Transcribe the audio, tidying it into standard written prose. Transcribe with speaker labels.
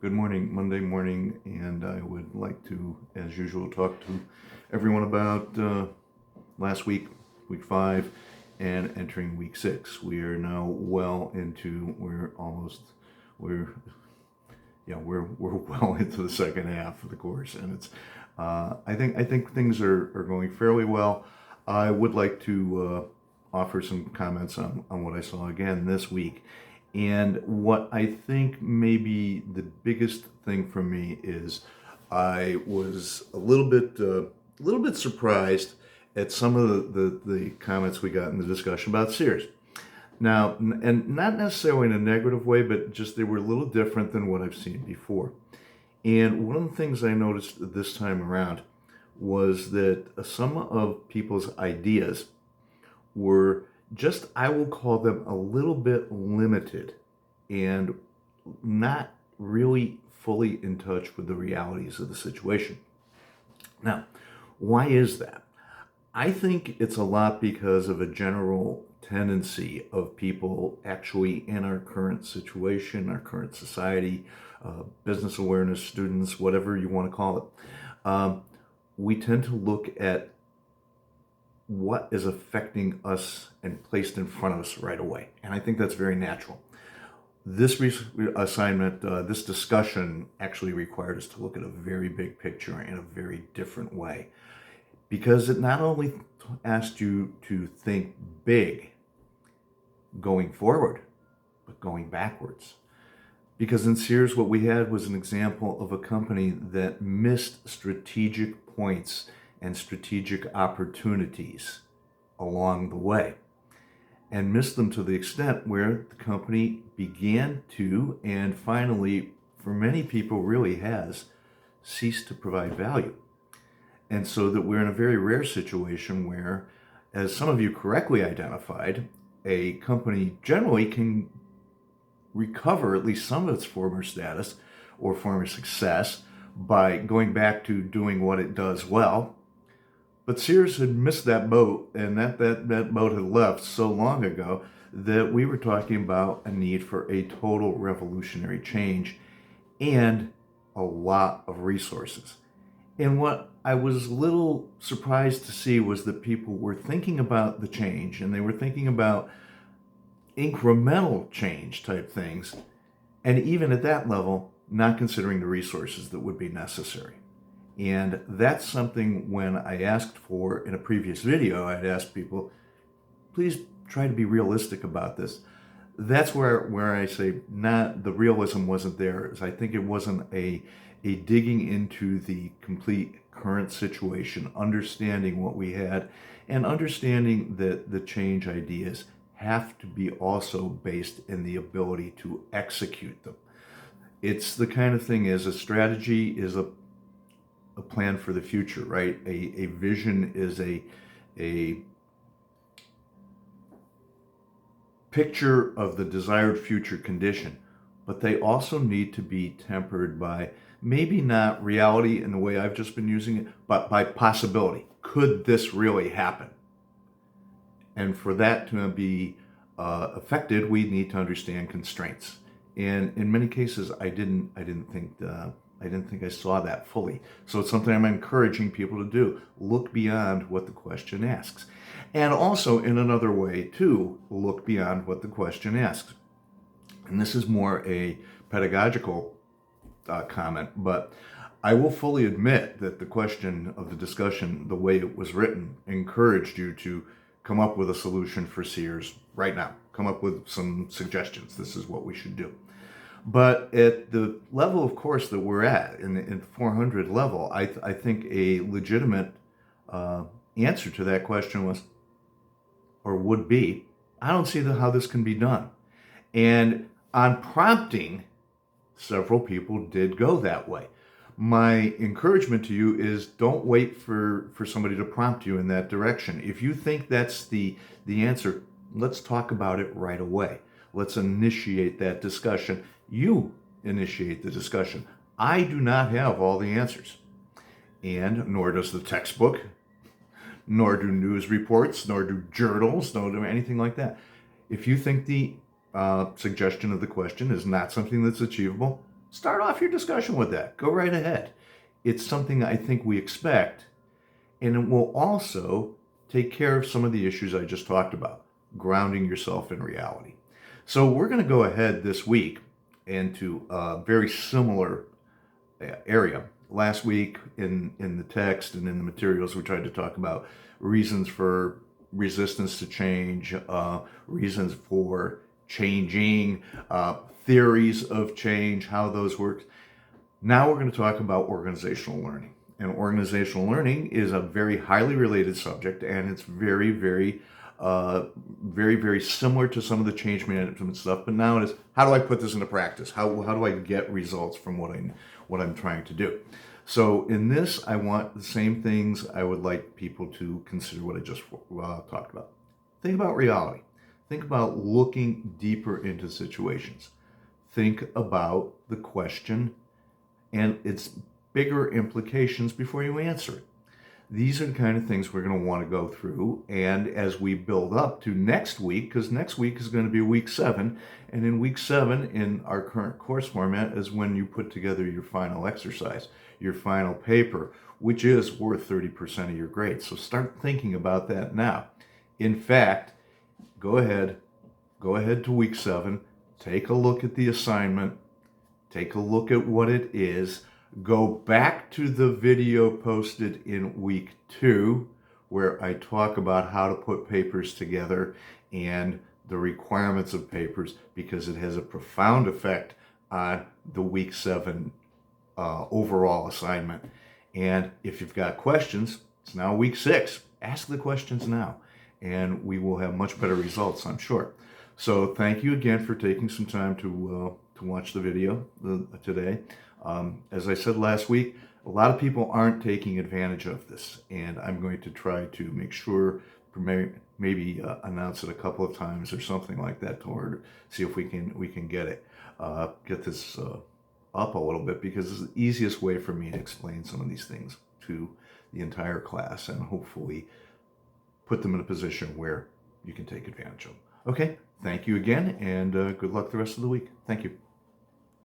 Speaker 1: Good morning, Monday morning, and I would like to, as usual, talk to everyone about last week, week 5, and entering week 6. We are now well into, we're, we're well into the second half of the course, and I think things are going fairly well. I would like to offer some comments on what I saw again this week. And what I think maybe the biggest thing for me is I was a little bit surprised at some of the comments we got in the discussion about Sears. Now, and not necessarily in a negative way, but just they were a little different than what I've seen before. And one of the things I noticed this time around was that some of people's ideas were just, I will call them a little bit limited and not really fully in touch with the realities of the situation. Now, why is that? I think it's a lot because of a general tendency of people actually in our current situation, our current society, business awareness, students, whatever you want to call it. We tend to look at what is affecting us and placed in front of us right away. And I think that's very natural. This assignment, this discussion actually required us to look at a very big picture in a very different way because it not only asked you to think big going forward, but going backwards. Because in Sears, what we had was an example of a company that missed strategic points and strategic opportunities along the way, and missed them to the extent where the company began to, and finally, for many people, really has ceased to provide value. And so that we're in a very rare situation where, as some of you correctly identified, a company generally can recover at least some of its former status or former success by going back to doing what it does well. But Sears had missed that boat, and that boat had left so long ago that we were talking about a need for a total revolutionary change and a lot of resources. And what I was a little surprised to see was that people were thinking about the change, and they were thinking about incremental change type things, and even at that level, not considering the resources that would be necessary. And that's something when I asked for in a previous video, I'd asked people, please try to be realistic about this. That's where I say not the realism wasn't there. I think it wasn't a digging into the complete current situation, understanding what we had, and understanding that the change ideas have to be also based in the ability to execute them. It's the kind of thing as a strategy is a plan for the future, right? A vision is a picture of the desired future condition, but they also need to be tempered by maybe not reality in the way I've just been using it, but by possibility. Could this really happen? And for that to be affected, we need to understand constraints. And in many cases, I didn't think I saw that fully. So it's something I'm encouraging people to do. Look beyond what the question asks. And also, in another way, too, look beyond what the question asks. And this is more a pedagogical comment, but I will fully admit that the question of the discussion, the way it was written, encouraged you to come up with a solution for Sears right now. Come up with some suggestions. This is what we should do. But at the level, of course, that we're at, in the 400 level, I think a legitimate answer to that question was, or would be, I don't see how this can be done. And on prompting, several people did go that way. My encouragement to you is don't wait for somebody to prompt you in that direction. If you think that's the answer, let's talk about it right away. Let's initiate that discussion. You initiate the discussion. I do not have all the answers, and nor does the textbook, nor do news reports, nor do journals, nor do anything like that. If you think the suggestion of the question is not something that's achievable, Start off your discussion with that. Go right ahead. It's something I think we expect, and it will also take care of some of the issues I just talked about, grounding yourself in reality. So we're going to go ahead this week into a very similar area. Last week in the text and in the materials, we tried to talk about reasons for resistance to change, reasons for changing, theories of change, how those work. Now we're going to talk about organizational learning. And organizational learning is a very highly related subject, and it's very, very similar to some of the change management stuff. But now it is, how do I put this into practice? How do I get results from what I'm trying to do? So in this, I want the same things I would like people to consider what I just talked about. Think about reality. Think about looking deeper into situations. Think about the question and its bigger implications before you answer it. These are the kind of things we're going to want to go through, and as we build up to next week, because next week is going to be week 7, and in week 7 in our current course format is when you put together your final exercise, your final paper, which is worth 30% of your grade. So start thinking about that now. In fact, go ahead to week 7, take a look at the assignment, take a look at what it is. Go back to the video posted in week 2 where I talk about how to put papers together and the requirements of papers, because it has a profound effect on the week 7 overall assignment. And if you've got questions, it's now week 6. Ask the questions now, and we will have much better results, I'm sure. So thank you again for taking some time to watch the video today. As I said last week, a lot of people aren't taking advantage of this, and I'm going to try to make sure, maybe announce it a couple of times or something like that, to see if we can get this up a little bit, because it's the easiest way for me to explain some of these things to the entire class and hopefully put them in a position where you can take advantage of them. Okay, thank you again, and good luck the rest of the week. Thank you.